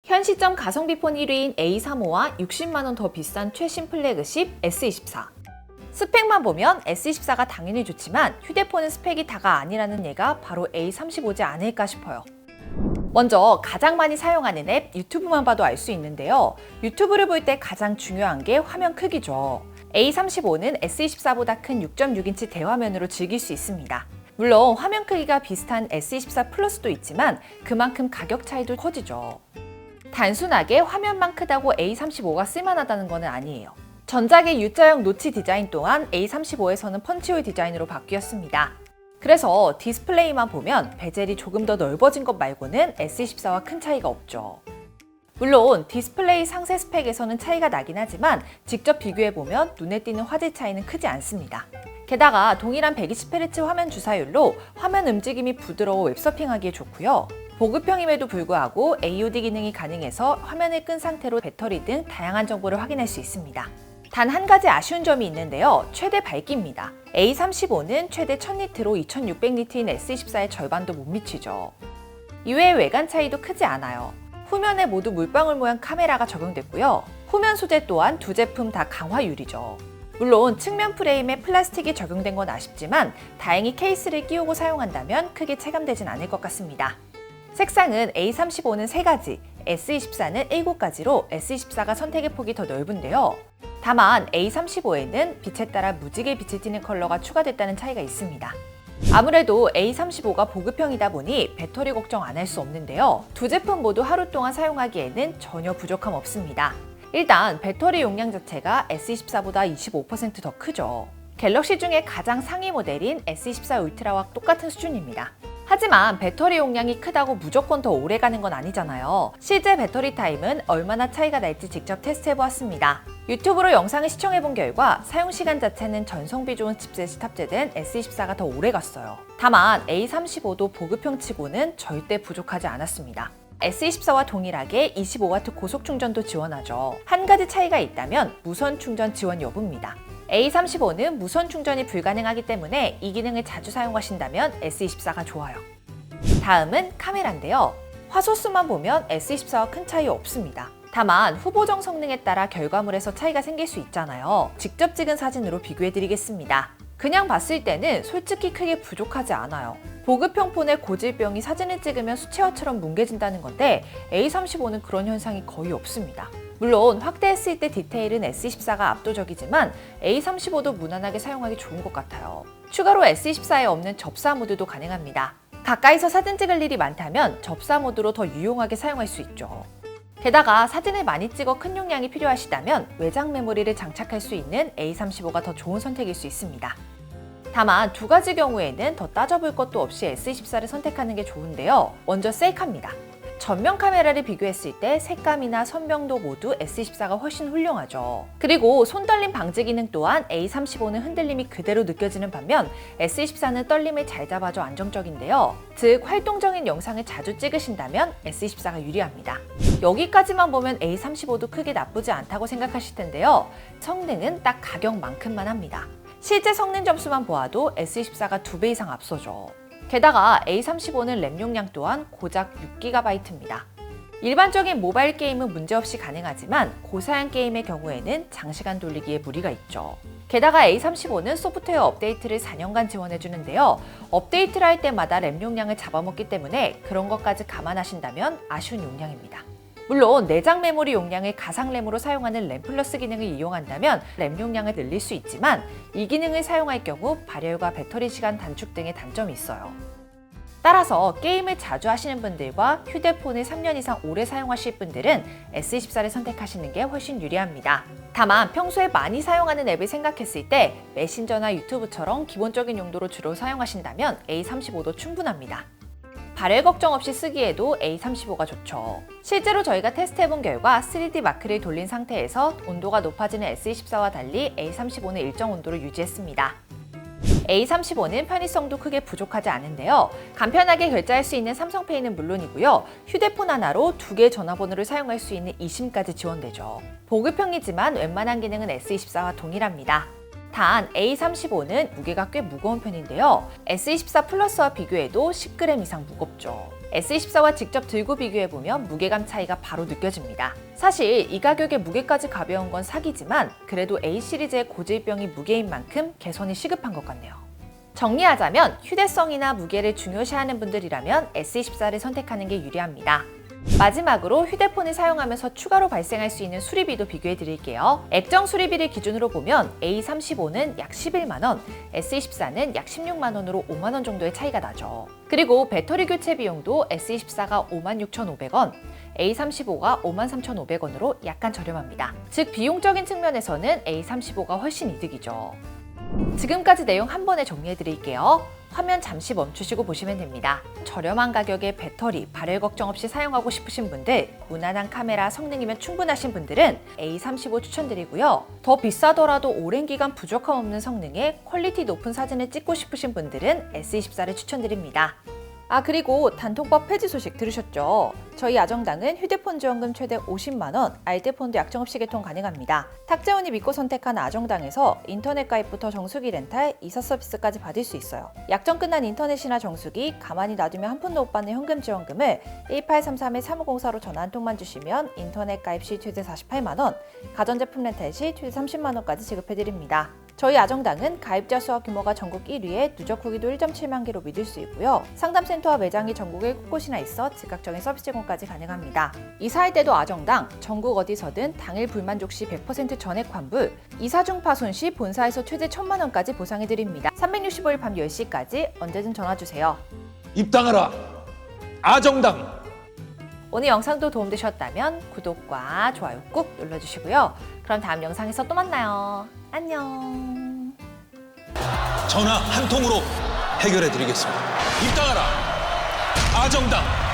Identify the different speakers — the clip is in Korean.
Speaker 1: 현 시점 가성비 폰 1위인 A35와 60만원 더 비싼 최신 플래그십 S24. 스펙만 보면 S24가 당연히 좋지만 휴대폰은 스펙이 다가 아니라는 예가 바로 A35지 않을까 싶어요. 먼저 가장 많이 사용하는 앱 유튜브만 봐도 알 수 있는데요. 유튜브를 볼 때 가장 중요한 게 화면 크기죠. A35는 S24보다 큰 6.6인치 대화면으로 즐길 수 있습니다. 물론 화면 크기가 비슷한 S24 플러스도 있지만 그만큼 가격 차이도 커지죠. 단순하게 화면만 크다고 A35가 쓸만하다는 건 아니에요. 전작의 U자형 노치 디자인 또한 A35에서는 펀치홀 디자인으로 바뀌었습니다. 그래서 디스플레이만 보면 베젤이 조금 더 넓어진 것 말고는 S24와 큰 차이가 없죠. 물론 디스플레이 상세 스펙에서는 차이가 나긴 하지만 직접 비교해보면 눈에 띄는 화질 차이는 크지 않습니다. 게다가 동일한 120Hz 화면 주사율로 화면 움직임이 부드러워 웹서핑하기에 좋고요. 보급형임에도 불구하고 AOD 기능이 가능해서 화면을 끈 상태로 배터리 등 다양한 정보를 확인할 수 있습니다. 단 한 가지 아쉬운 점이 있는데요. 최대 밝기입니다. A35는 최대 1000니트로 2600니트인 S24의 절반도 못 미치죠. 이외의 외관 차이도 크지 않아요. 후면에 모두 물방울 모양 카메라가 적용됐고요. 후면 소재 또한 두 제품 다 강화유리죠. 물론 측면 프레임에 플라스틱이 적용된 건 아쉽지만 다행히 케이스를 끼우고 사용한다면 크게 체감되진 않을 것 같습니다. 색상은 A35는 3가지, S24는 7가지로 S24가 선택의 폭이 더 넓은데요. 다만 A35에는 빛에 따라 무지개 빛이 튀는 컬러가 추가됐다는 차이가 있습니다. 아무래도 A35가 보급형이다 보니 배터리 걱정 안 할 수 없는데요. 두 제품 모두 하루 동안 사용하기에는 전혀 부족함 없습니다. 일단 배터리 용량 자체가 S24보다 25% 더 크죠. 갤럭시 중에 가장 상위 모델인 S24 울트라와 똑같은 수준입니다. 하지만 배터리 용량이 크다고 무조건 더 오래 가는 건 아니잖아요. 실제 배터리 타임은 얼마나 차이가 날지 직접 테스트해보았습니다. 유튜브로 영상을 시청해본 결과 사용시간 자체는 전성비 좋은 칩셋이 탑재된 S24가 더 오래 갔어요. 다만 A35도 보급형 치고는 절대 부족하지 않았습니다. S24와 동일하게 25W 고속 충전도 지원하죠. 한 가지 차이가 있다면 무선 충전 지원 여부입니다. A35는 무선 충전이 불가능하기 때문에 이 기능을 자주 사용하신다면 S24가 좋아요. 다음은 카메라인데요. 화소수만 보면 S24와 큰 차이 없습니다. 다만 후보정 성능에 따라 결과물에서 차이가 생길 수 있잖아요. 직접 찍은 사진으로 비교해드리겠습니다. 그냥 봤을 때는 솔직히 크게 부족하지 않아요. 보급형 폰의 고질병이 사진을 찍으면 수채화처럼 뭉개진다는 건데 A35는 그런 현상이 거의 없습니다. 물론 확대했을 때 디테일은 S24가 압도적이지만 A35도 무난하게 사용하기 좋은 것 같아요. 추가로 S24에 없는 접사 모드도 가능합니다. 가까이서 사진 찍을 일이 많다면 접사 모드로 더 유용하게 사용할 수 있죠. 게다가 사진을 많이 찍어 큰 용량이 필요하시다면 외장 메모리를 장착할 수 있는 A35가 더 좋은 선택일 수 있습니다. 다만 두 가지 경우에는 더 따져볼 것도 없이 S24를 선택하는 게 좋은데요. 먼저 셀카입니다. 전면 카메라를 비교했을 때 색감이나 선명도 모두 S24가 훨씬 훌륭하죠. 그리고 손떨림 방지 기능 또한 A35는 흔들림이 그대로 느껴지는 반면 S24는 떨림을 잘 잡아줘 안정적인데요. 즉 활동적인 영상을 자주 찍으신다면 S24가 유리합니다. 여기까지만 보면 A35도 크게 나쁘지 않다고 생각하실 텐데요. 성능은 딱 가격만큼만 합니다. 실제 성능 점수만 보아도 S24가 2배 이상 앞서죠. 게다가 A35는 램 용량 또한 고작 6GB입니다. 일반적인 모바일 게임은 문제없이 가능하지만 고사양 게임의 경우에는 장시간 돌리기에 무리가 있죠. 게다가 A35는 소프트웨어 업데이트를 4년간 지원해주는데요. 업데이트를 할 때마다 램 용량을 잡아먹기 때문에 그런 것까지 감안하신다면 아쉬운 용량입니다. 물론 내장 메모리 용량을 가상램으로 사용하는 램 플러스 기능을 이용한다면 램 용량을 늘릴 수 있지만 이 기능을 사용할 경우 발열과 배터리 시간 단축 등의 단점이 있어요. 따라서 게임을 자주 하시는 분들과 휴대폰을 3년 이상 오래 사용하실 분들은 S24를 선택하시는 게 훨씬 유리합니다. 다만 평소에 많이 사용하는 앱을 생각했을 때 메신저나 유튜브처럼 기본적인 용도로 주로 사용하신다면 A35도 충분합니다. 발열 걱정 없이 쓰기에도 A35가 좋죠. 실제로 저희가 테스트해본 결과 3D 마크를 돌린 상태에서 온도가 높아지는 S24와 달리 A35는 일정 온도를 유지했습니다. A35는 편의성도 크게 부족하지 않은데요. 간편하게 결제할 수 있는 삼성페이는 물론이고요. 휴대폰 하나로 2개의 전화번호를 사용할 수 있는 eSIM까지 지원되죠. 보급형이지만 웬만한 기능은 S24와 동일합니다. 단 A35는 무게가 꽤 무거운 편인데요. S24 플러스와 비교해도 10g 이상 무겁죠. S24와 직접 들고 비교해보면 무게감 차이가 바로 느껴집니다. 사실 이 가격에 무게까지 가벼운 건 사기지만 그래도 A 시리즈의 고질병이 무게인 만큼 개선이 시급한 것 같네요. 정리하자면 휴대성이나 무게를 중요시하는 분들이라면 S24를 선택하는 게 유리합니다. 마지막으로 휴대폰을 사용하면서 추가로 발생할 수 있는 수리비도 비교해 드릴게요. 액정 수리비를 기준으로 보면 A35는 약 11만 원, S24는 약 16만 원으로 5만 원 정도의 차이가 나죠. 그리고 배터리 교체 비용도 S24가 56,500원, A35가 53,500원으로 약간 저렴합니다. 즉 비용적인 측면에서는 A35가 훨씬 이득이죠. 지금까지 내용 한 번에 정리해 드릴게요. 화면 잠시 멈추시고 보시면 됩니다. 저렴한 가격에 배터리, 발열 걱정 없이 사용하고 싶으신 분들, 무난한 카메라 성능이면 충분하신 분들은 A35 추천드리고요. 더 비싸더라도 오랜 기간 부족함 없는 성능에 퀄리티 높은 사진을 찍고 싶으신 분들은 S24를 추천드립니다. 그리고 단통법 폐지 소식 들으셨죠? 저희 아정당은 휴대폰 지원금 최대 50만 원, 알뜰폰도 약정 없이 개통 가능합니다. 탁재훈이 믿고 선택한 아정당에서 인터넷 가입부터 정수기 렌탈, 이사 서비스까지 받을 수 있어요. 약정 끝난 인터넷이나 정수기, 가만히 놔두면 한 푼도 못 받는 현금 지원금을 1833-3504로 전화 한 통만 주시면 인터넷 가입 시 최대 48만 원, 가전제품 렌탈 시 최대 30만 원까지 지급해드립니다. 저희 아정당은 가입자 수와 규모가 전국 1위에 누적 후기도 1.7만 개로 믿을 수 있고요. 상담센터와 매장이 전국에 곳곳이나 있어 즉각적인 서비스 제공까지 가능합니다. 이사할 때도 아정당, 전국 어디서든 당일 불만족 시 100% 전액 환불, 이사 중 파손 시 본사에서 최대 1,000만 원까지 보상해드립니다. 365일 밤 10시까지 언제든 전화주세요.
Speaker 2: 입당하라! 아정당!
Speaker 1: 오늘 영상도 도움되셨다면 구독과 좋아요 꾹 눌러주시고요. 그럼 다음 영상에서 또 만나요. 안녕.
Speaker 2: 전화 한 통으로 해결해 드리겠습니다. 입당하라! 아정당!